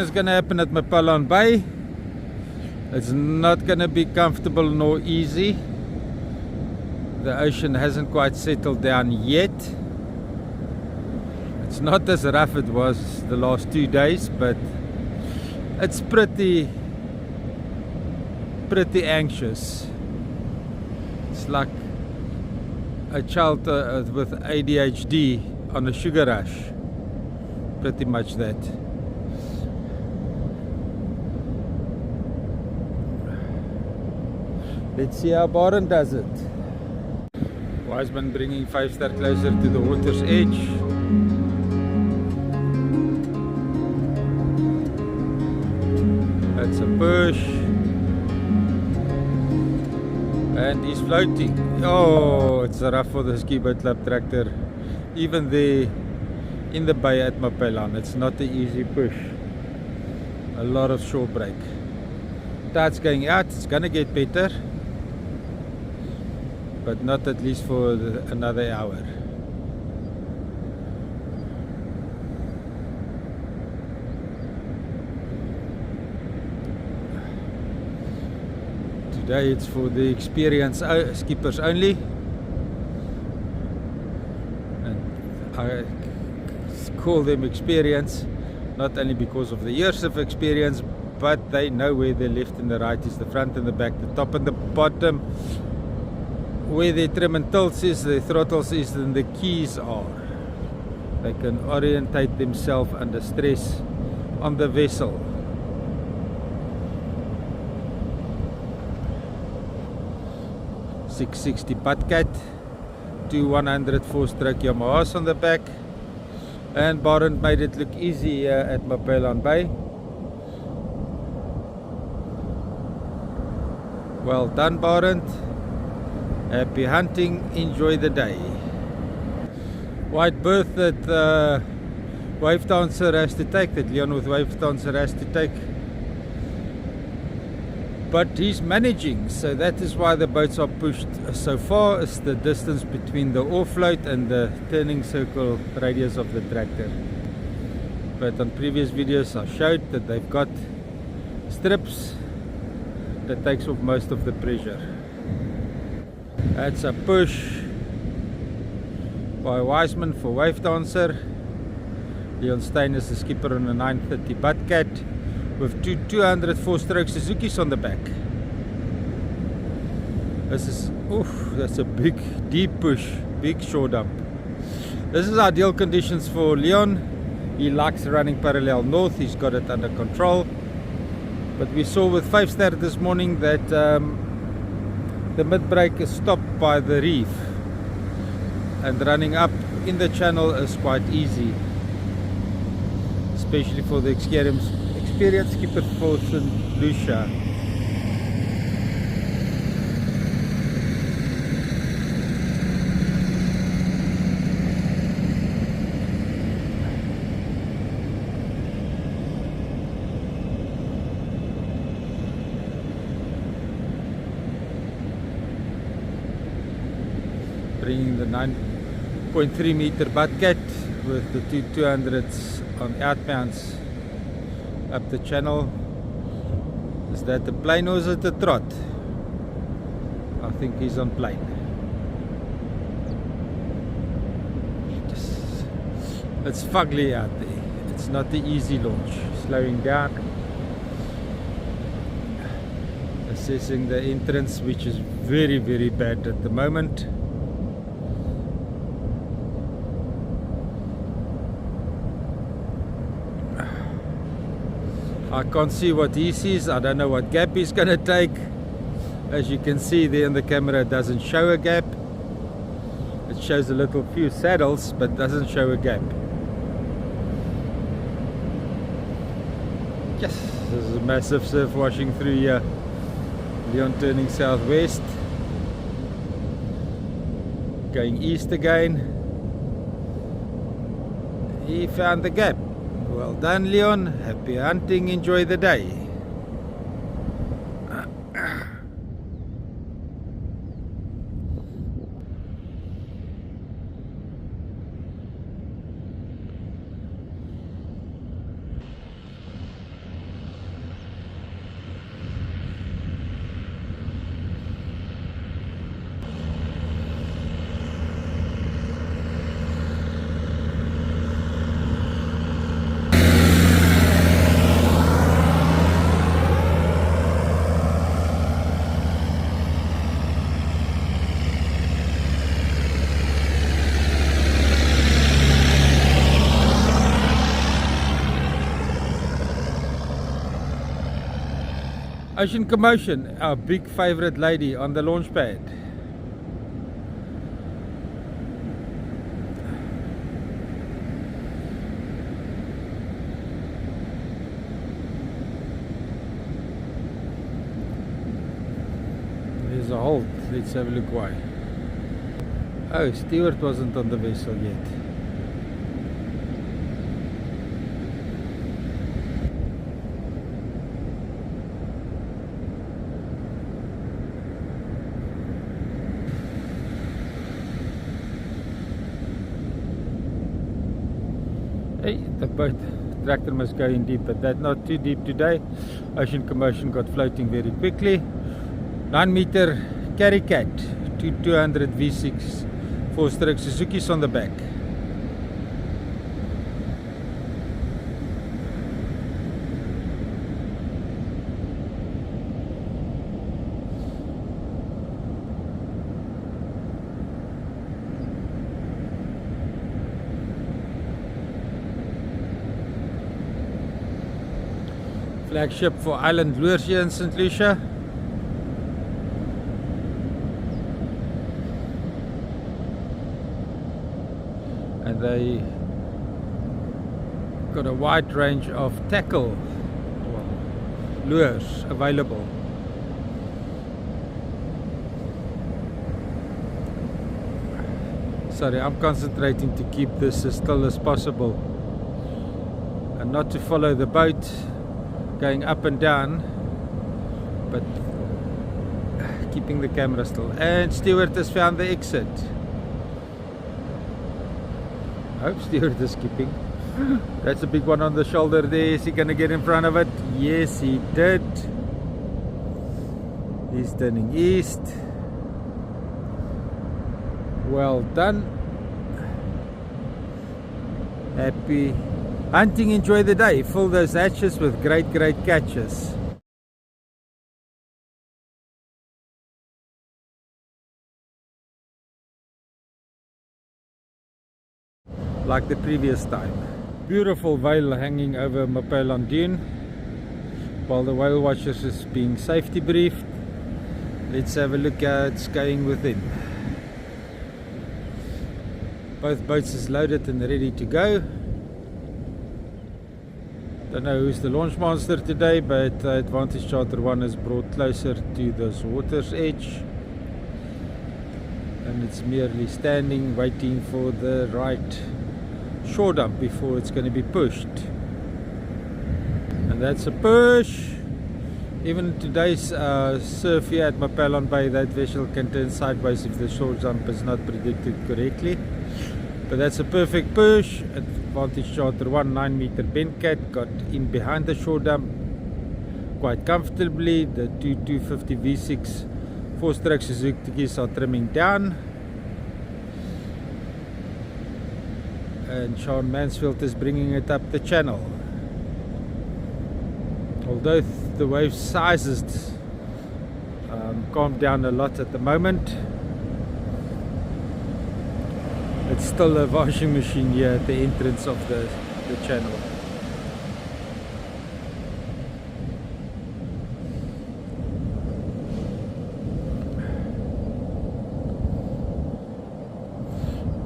is going to happen at Mapelane Bay. It's not going to be comfortable nor easy. The ocean hasn't quite settled down yet. It's not as rough as it was the last 2 days, but it's pretty anxious. It's like a child with ADHD on a sugar rush. Pretty much that. Let's see how Baron does it. Wiseman bringing 5-star closer to the water's edge. That's a push. And he's floating. Oh, it's rough for the ski boat club tractor. Even there in the bay at Mapelane, it's not an easy push. A lot of shore break. Tide's going out, it's gonna get better, but not at least for another hour. Today it's for the experienced skippers only, and I call them experienced not only because of the years of experience, but they know where the left and the right is, the front and the back, the top and the bottom, where their trim and tilts is, their throttles is, and the keys are. They can orientate themselves under stress on the vessel. .660 Buttcat, 2 100 4-stroke Yamahas on the back, and Baron made it look easy here at Mapelane Bay. Well done, Baron. Happy hunting, enjoy the day. White berth that Wave Dancer has to take, that Leon with Wave Dancer has to take. But he's managing, so that is why the boats are pushed so far, is the distance between the offload and the turning circle radius of the tractor. But on previous videos I showed that they've got strips that takes off most of the pressure. That's a push by Wiseman for Wave Dancer. Leon Stein is the skipper on a 930 Buttcat with 2 200 4-stroke Suzuki's on the back. This is, that's a big deep push, big shore dump. This is ideal conditions for Leon. He likes running parallel north, he's got it under control. But we saw with 5-star this morning that the mid-break is stopped by the reef, and running up in the channel is quite easy, especially for the experienced skipper for St. Lucia. Bringing the 9.3 meter Buttcat with the 2 200s on outbounds up the channel. Is that a plane or is it a trot? I think he's on plane. It's fugly out there. It's not the easy launch. Slowing down, assessing the entrance, which is very bad at the moment. I can't see what he sees. I don't know what gap he's going to take. As you can see there in the camera, it doesn't show a gap. It shows a little few saddles, but doesn't show a gap. Yes, this is a massive surf washing through here. Leon turning southwest, going east again. He found the gap. Well done, Leon. Happy hunting. Enjoy the day. Ocean Commotion, our big favorite lady on the launch pad. There's a halt. Let's have a look why. Oh, Stewart wasn't on the vessel yet. Hey, the boat tractor must go in deep, but that's not too deep today. Ocean Commotion got floating very quickly. 9-meter carry cat, 200 V6 4-stroke Suzuki's on the back. Flagship for Island Lures here in St. Lucia. And they got a wide range of tackle lures available. Sorry, I'm concentrating to keep this as still as possible and not to follow the boat going up and down, but keeping the camera still. And Stewart has found the exit. I hope Stewart is keeping. That's a big one on the shoulder there. Is he going to get in front of it? Yes, he did. He's turning east. Well done. Happy hunting, enjoy the day. Fill those hatches with great catches. Like the previous time. Beautiful veil hanging over Mapelane Dune while the whale watchers is being safety briefed. Let's have a look at it's going within. Both boats is loaded and ready to go. Don't know who's the launch monster today, but Advantage Charter 1 is brought closer to this water's edge, and it's merely standing waiting for the right shore dump before it's going to be pushed. And that's a push. Even today's surf here at Mapelane Bay, that vessel can turn sideways if the shore dump is not predicted correctly. But that's a perfect push. Advantage Charter 1 9-meter bent cat got in behind the shore dump quite comfortably. The two 250 V6 4-stroke Suzuki's are trimming down, and Sean Mansfield is bringing it up the channel. Although the wave sizes calmed down a lot at the moment, it's still a washing machine here at the entrance of the channel.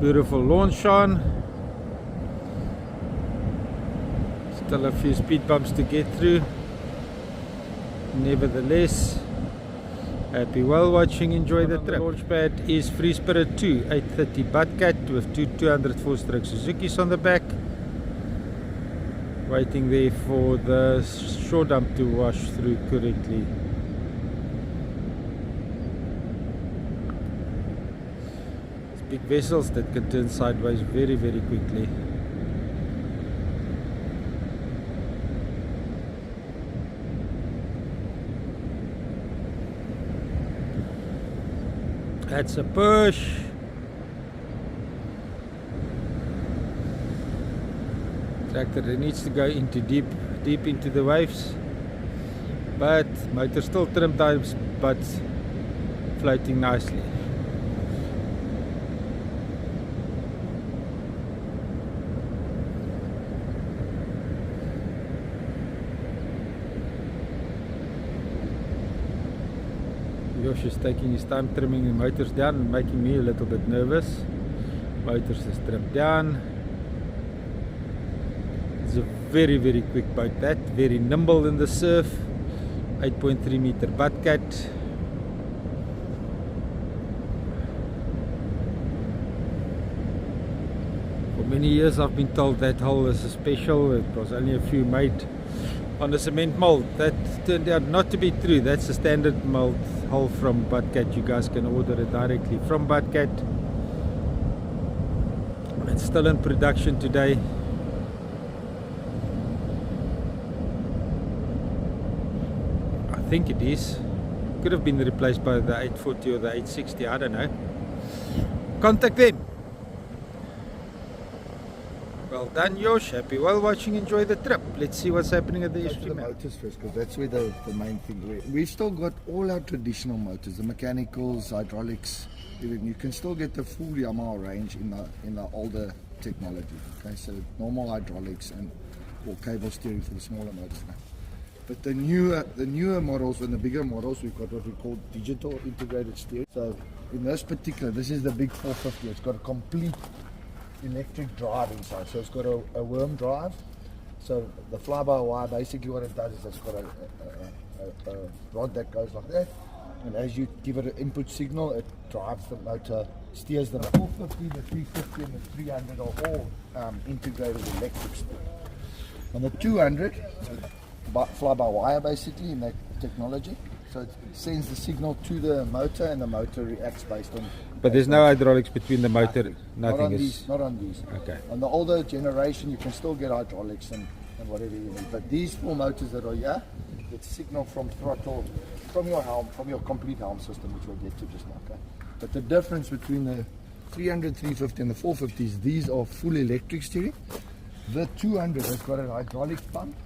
Beautiful launch, Sean. Still a few speed bumps to get through. Nevertheless, happy whale watching, enjoy the trip. The launch pad is Free Spirit 2 830 Buttcat with two 200 4-stroke Suzuki's on the back, waiting there for the shore dump to wash through correctly. It's big vessels that can turn sideways very quickly. That's a push. Tractor needs to go into deep into the waves, but motor still trimmed times, but floating nicely. Josh is taking his time trimming the motors down and making me a little bit nervous. Motors is trimmed down. It's a very quick boat, that very nimble in the surf. 8.3 meter buttcat. For many years I've been told that hull is a special. It was only a few made on a cement mold. That turned out not to be true. That's a standard mold hull from Buttcat. You guys can order it directly from Buttcat. It's still in production today. I think it is. Could have been replaced by the 840 or the 860, I don't know. Contact them. Well done, Josh. Happy whale watching. Enjoy the trip. Let's see what's happening at the The motors first, because that's where the main thing. We've still got all our traditional motors, the mechanicals, hydraulics. Even you can still get the full Yamaha range in the older technology. Okay, so normal hydraulics and or cable steering for the smaller motors now. But the newer models and the bigger models, we've got what we call digital integrated steering. So in this particular, this is the big 450. It's got a complete electric drive inside. So it's got a worm drive. So the fly-by-wire, basically what it does is it's got a rod that goes like that. And as you give it an input signal, it drives the motor, steers the 450, the 350 and the 300 are all integrated electric steering. On the 200, fly-by-wire basically in that technology. So it sends the signal to the motor and the motor reacts based on... But there's no hydraulics between the motor? Nothing not on these. Okay. On the older generation you can still get hydraulics and whatever you need. But these four motors that are here, it's signal from throttle, from your helm, from your complete helm system, which we'll get to just now. Okay? But the difference between the 300, 350 and the 450 is these are full electric steering. The 200 has got a hydraulic pump.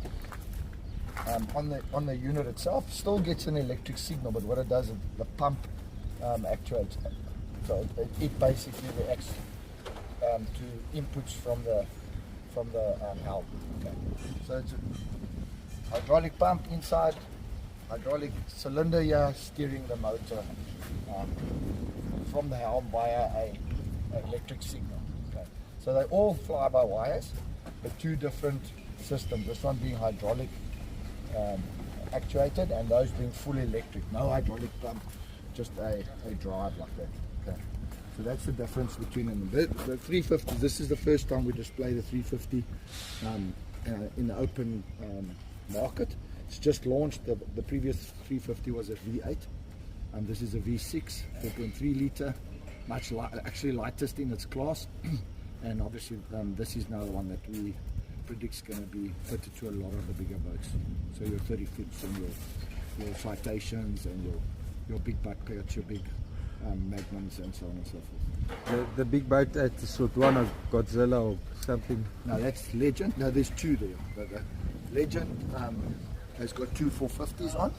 On the unit itself, still gets an electric signal, but what it does is the pump actuates. So it basically reacts to inputs from the helm. Okay. So it's a hydraulic pump inside, hydraulic cylinder here steering the motor from the helm via a electric signal. Okay. So they all fly by wires, but two different systems. This one being hydraulic actuated, and those being fully electric, no hydraulic pump, just a drive like that. Okay. So that's the difference between them. The 350, this is the first time we display the 350 in the open market. It's just launched. The previous 350 was a V8, and this is a V6, 4.3 litre, much actually lightest in its class. And obviously this is now the one that we predicts going to be fitted to a lot of the bigger boats. So your 30 foot and your citations and your big buckets, your big magnums and so on and so forth. The big boat at the sort one of Godzilla or something? No, that's Legend. No, there's two there. The Legend has got two 450s on.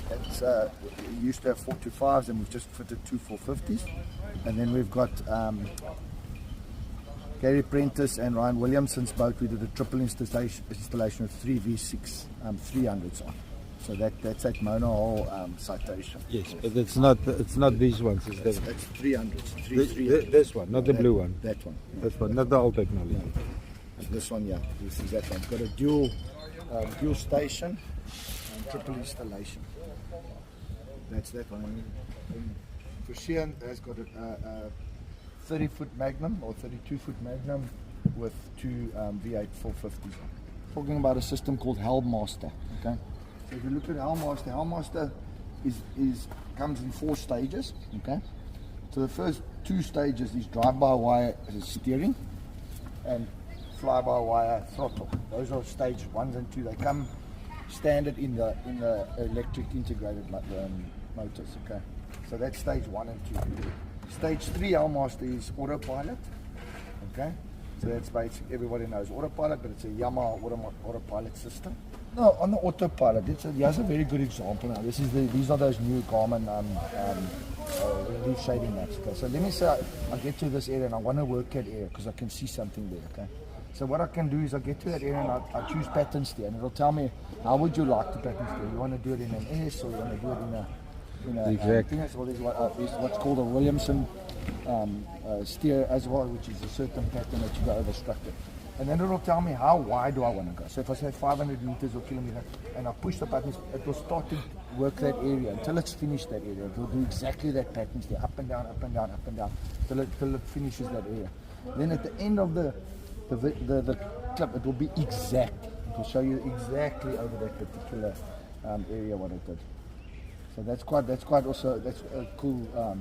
It's we used to have 425s and we've just fitted two 450s. And then we've got Gary Prentice and Ryan Williamson's boat. We did a triple installation of three V6 300s on. So that's that monohull citation. Yes, but it's not these ones. That's 300s. This one, not the blue one. That one. This one, not the old technology. No. This one, yeah. This is that one. It's got a dual station and triple installation. That's that one. And Fushian has got a 30 foot Magnum or 32 foot Magnum with two V8 450s. Talking about a system called Helm Master. Okay. So if you look at Helm Master comes in 4 stages. Okay. So the first 2 stages is drive-by-wire steering and fly-by-wire throttle. Those are stage 1 and 2. They come standard in the electric integrated motors. Okay. So that's stage 1 and 2. Stage 3 Helm Master is autopilot. Okay. So that's basically, everybody knows autopilot, but it's a Yamaha autopilot system. No, on the autopilot, here's a very good example now. These are those new Garmin relief shading maps. Okay, so let me say I get to this area and I want to work that area because I can see something there. Okay, so what I can do is I get to that area and I choose pattern steer, and it'll tell me how would you like the pattern steer. You want to do it in an S or you want to do it in a in a Exactly. thing as well. There's what's called a Williamson steer as well, which is a certain pattern that you go over structure. And then it'll tell me how wide do I want to go. So if I say 500 meters or kilometer, and I push the buttons, it will start to work that area until it's finished that area. It will do exactly that pattern, stay up and down, up and down, up and down, till it finishes that area. Then at the end of the clip, it will be exact. It will show you exactly over that particular area what it did. So that's a cool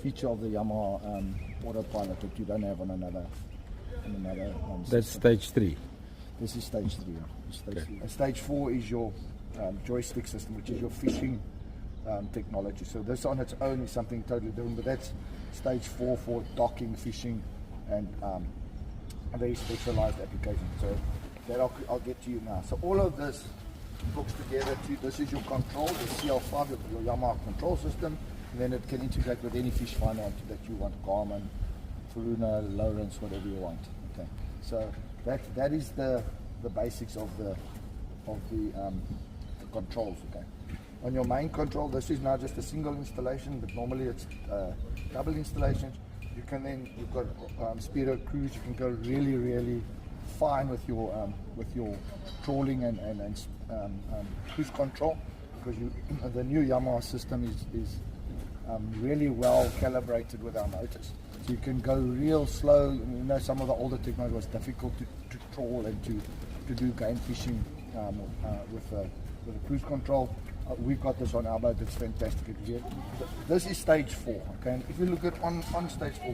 feature of the Yamaha autopilot that you don't have on another That's system. stage 3. This is stage 3. Stage 3. And stage 4 is your joystick system, which is your fishing technology. So this on its own is something totally different, but that's stage 4 for docking, fishing, and a very specialized application. So that I'll get to you now. So all of this hooks together to, this is your control, the CL5, your Yamaha control system, and then it can integrate with any fish finder that you want, Garmin, Faruna, Lawrence, whatever you want. Okay, so that is the basics of the controls. Okay, on your main control, this is now just a single installation, but normally it's double installations. You can then, you've got speedo cruise. You can go really fine with your trawling and cruise control, because the new Yamaha system is really well calibrated with our motors. So you can go real slow. You know, some of the older technology was difficult to trawl and to do game fishing with a cruise control. We've got this on our boat. It's fantastic. This is stage 4. Okay, and if you look at on stage 4,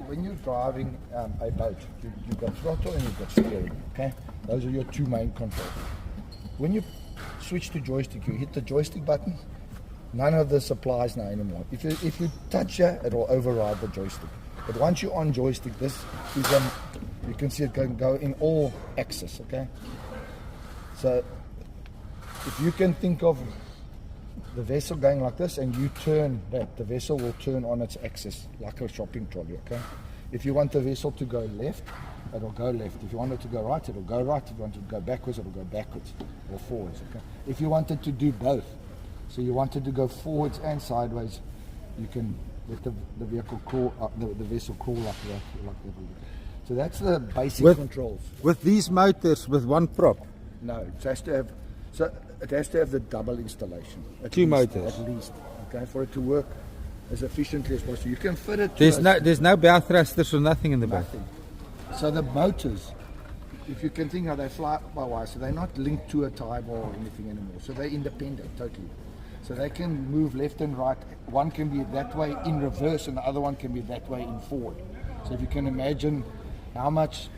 when you're driving a boat, you've got throttle and you've got steering. Okay, those are your two main controls. When you switch to joystick, you hit the joystick button. None of this applies now anymore. If you touch it, it will override the joystick. But once you're on joystick, this is you can see it go in all axes. Okay, so if you can think of the vessel going like this and you turn that, the vessel will turn on its axis like a shopping trolley. Okay, if you want the vessel to go left, it'll go left. If you want it to go right, it'll go right. If you want it to go backwards, it'll go backwards or forwards. Okay, if you wanted to do both, so you wanted to go forwards and sideways, you can let the vehicle crawl, the vessel crawl like that. So that's the basic controls. With these motors, with one prop? No, it has to have. So it has to have the double installation. Two motors. At least, okay, for it to work as efficiently as possible. You can fit it. There's no bow thrusters or nothing in the back. Nothing. So the motors, if you can think how they fly by wire, so they're not linked to a tie bar or anything anymore. So they're independent totally. So they can move left and right. One can be that way in reverse, and the other one can be that way in forward. So if you can imagine how much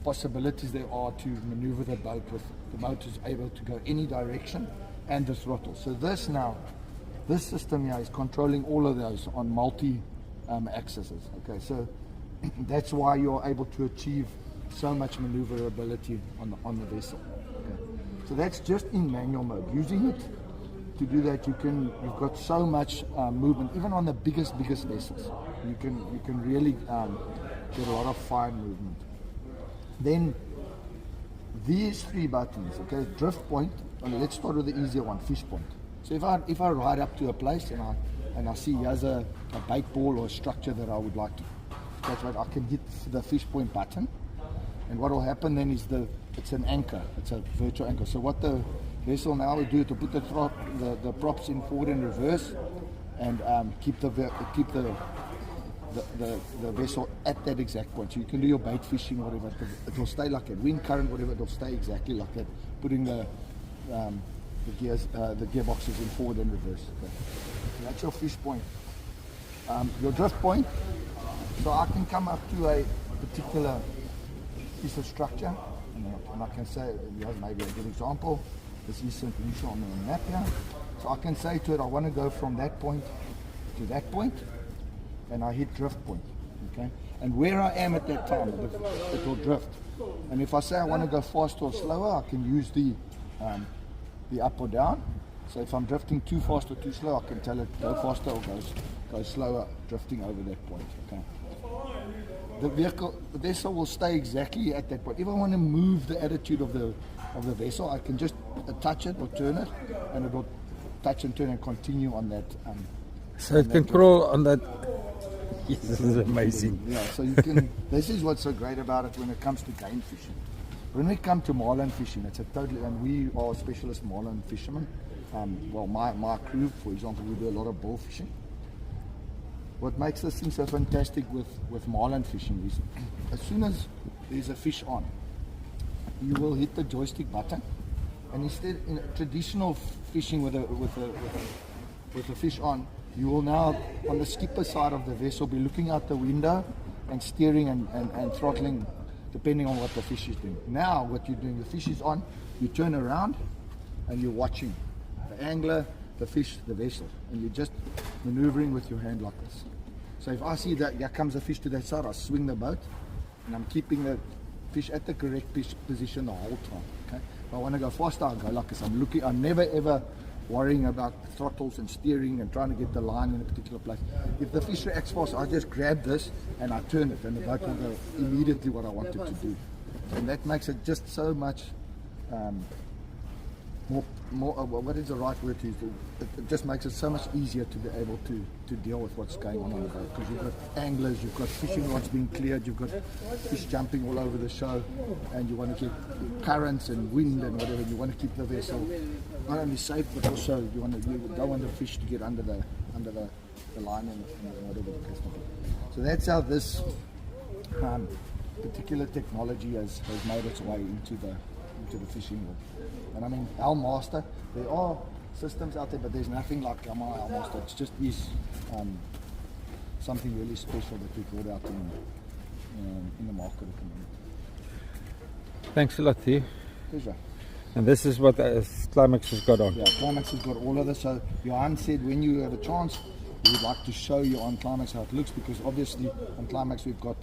possibilities there are to maneuver the boat with the motors able to go any direction and the throttle. So this system here is controlling all of those on multi axes. Okay, so that's why you're able to achieve so much maneuverability on the vessel. Okay. So that's just in manual mode. Using it to do that, you've got so much movement, even on the biggest vessels. You can really get a lot of fine movement. Then these 3 buttons, okay, drift point. Let's start with the easier one, fish point. So if I ride up to a place and I see here's a bait ball or a structure that I would like to, that's right, I can hit the fish point button, and what will happen then is it's an anchor, it's a virtual anchor. So what the vessel now will do to put the props in forward and reverse, and keep the vessel at that exact point. So you can do your bait fishing or whatever. It will stay like that. Wind current, whatever, it will stay exactly like that. Putting the gearboxes in forward and reverse. Okay. So that's your fish point. Your drift point. So I can come up to a particular piece of structure, and I can say, maybe a good example. This is St. Lucia on the map here. So I can say to it, I want to go from that point to that point, and I hit drift point. Okay, and where I am at that time, it will drift. And if I say I want to go faster or slower, I can use the up or down. So if I'm drifting too fast or too slow, I can tell it go faster or go slower, drifting over that point. Okay. The vessel will stay exactly at that point. If I want to move the attitude of the vessel, I can just touch it or turn it, and it will touch and turn and continue on that. So it can crawl on that. Yes, this is amazing. Yeah, so you can. This is what's so great about it when it comes to game fishing. When we come to marlin fishing, it's a totally, and we are specialist marlin fishermen. Well, my crew, for example, we do a lot of bull fishing. What makes this thing so fantastic with marlin fishing is, as soon as there's a fish on, you will hit the joystick button, and instead in traditional fishing with a fish on, you will now on the skipper side of the vessel be looking out the window and steering and throttling depending on what the fish is doing. Now what you're doing, the fish is on, you turn around and you're watching the angler, the fish, the vessel, and you're just maneuvering with your hand like this. So if I see that here comes a fish to that side, I swing the boat and I'm keeping the fish at the correct position the whole time. Okay? If I want to go faster, I go like this. I'm never ever worrying about throttles and steering and trying to get the line in a particular place. If the fish reacts fast, I just grab this and I turn it, and the boat will go immediately what I want it to do. And that makes it just so much more what is the right word to use? It just makes it so much easier to be able to deal with what's going on the boat, because you've got anglers, you've got fishing rods being cleared, you've got fish jumping all over the show, and you want to keep currents and wind and whatever. You want to keep the vessel not only safe, but also you don't want the fish to get under the line and whatever the case may be. So that's how this particular technology has made its way into the fishing world. And I mean, Helm Master, there are systems out there, but there's nothing like Yamaha Helm Master. It's just something really special that we brought out in the market at the moment. Thanks a lot, Theo. Pleasure. And this is what Climax has got on. Yeah, Climax has got all of this. So Johan said when you have a chance, we would like to show you on Climax how it looks, because obviously on Climax we've got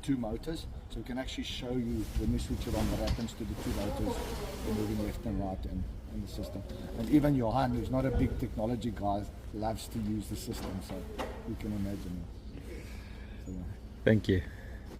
2 motors, so we can actually show you when we switch it on what happens to the 2 motors, moving left and right in the system. And even Johan, who's not a big technology guy, loves to use the system, so you can imagine it. So, Thank you.